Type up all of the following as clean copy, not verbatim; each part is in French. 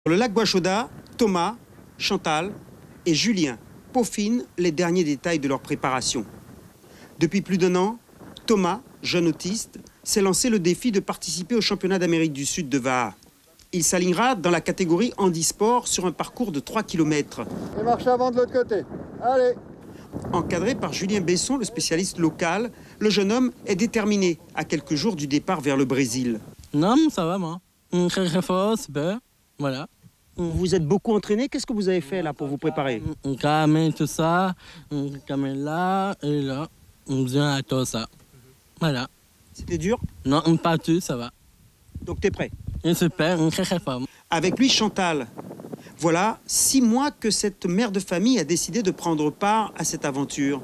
Sur le lac Guachoda, Thomas, Chantal et Julien peaufinent les derniers détails de leur préparation. Depuis plus d'1 an, Thomas, jeune autiste, s'est lancé le défi de participer au championnat d'Amérique du Sud de Vaha. Il s'alignera dans la catégorie handisport sur un parcours de 3 km. Et marche avant de l'autre côté. Allez. Encadré par Julien Besson, le spécialiste local, le jeune homme est déterminé à quelques jours du départ vers le Brésil. Non, ça va, moi. Très fort, super. Voilà. Vous êtes beaucoup entraîné. Qu'est-ce que vous avez fait là pour vous préparer? On camine tout ça, on camine là et là. On vient à tout ça. Voilà. C'était dur? Non, on part tout, ça va. Donc t'es prêt? Et super, on très fort. Avec lui, Chantal. Voilà 6 mois que cette mère de famille a décidé de prendre part à cette aventure.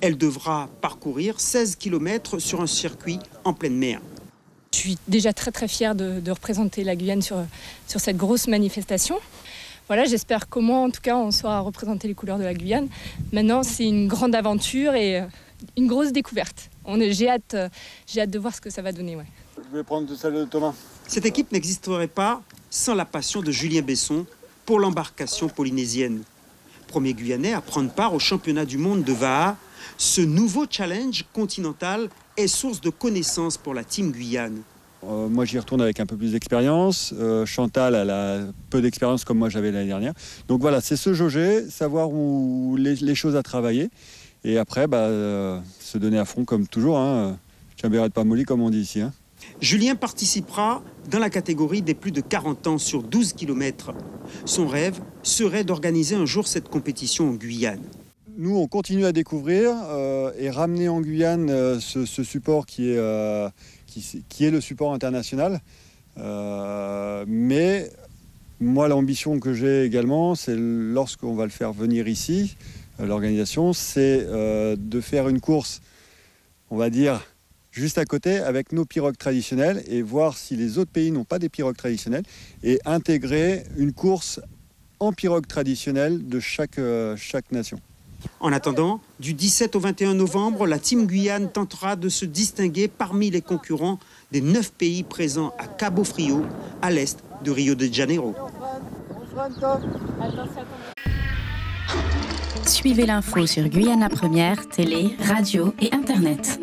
Elle devra parcourir 16 km sur un circuit en pleine mer. Je suis déjà très fière de représenter la Guyane sur cette grosse manifestation. Voilà, j'espère qu'au moins, en tout cas, on saura représenter les couleurs de la Guyane. Maintenant, c'est une grande aventure et une grosse découverte. J'ai hâte de voir ce que ça va donner. Ouais. Je vais prendre celle de Thomas. Cette équipe n'existerait pas sans la passion de Julien Besson pour l'embarcation polynésienne. Premier Guyanais à prendre part au championnat du monde de Vaha, ce nouveau challenge continental est source de connaissances pour la team Guyane. Moi, j'y retourne avec un peu plus d'expérience. Chantal, elle a peu d'expérience comme moi j'avais l'année dernière. Donc voilà, c'est se jauger, savoir où les choses à travailler. Et après, se donner à fond comme toujours. Chamberat pas molly, comme on dit ici. Julien participera dans la catégorie des plus de 40 ans sur 12 km. Son rêve serait d'organiser un jour cette compétition en Guyane. Nous, on continue à découvrir et ramener en Guyane ce support qui est le support international. Mais moi, l'ambition que j'ai également, c'est lorsqu'on va le faire venir ici, l'organisation, c'est de faire une course, on va dire, juste à côté avec nos pirogues traditionnelles et voir si les autres pays n'ont pas des pirogues traditionnelles et intégrer une course en pirogue traditionnelle de chaque nation. En attendant, du 17 au 21 novembre, la Team Guyane tentera de se distinguer parmi les concurrents des 9 pays présents à Cabo Frio, à l'est de Rio de Janeiro. Suivez l'info sur Guyana Première, télé, radio et internet.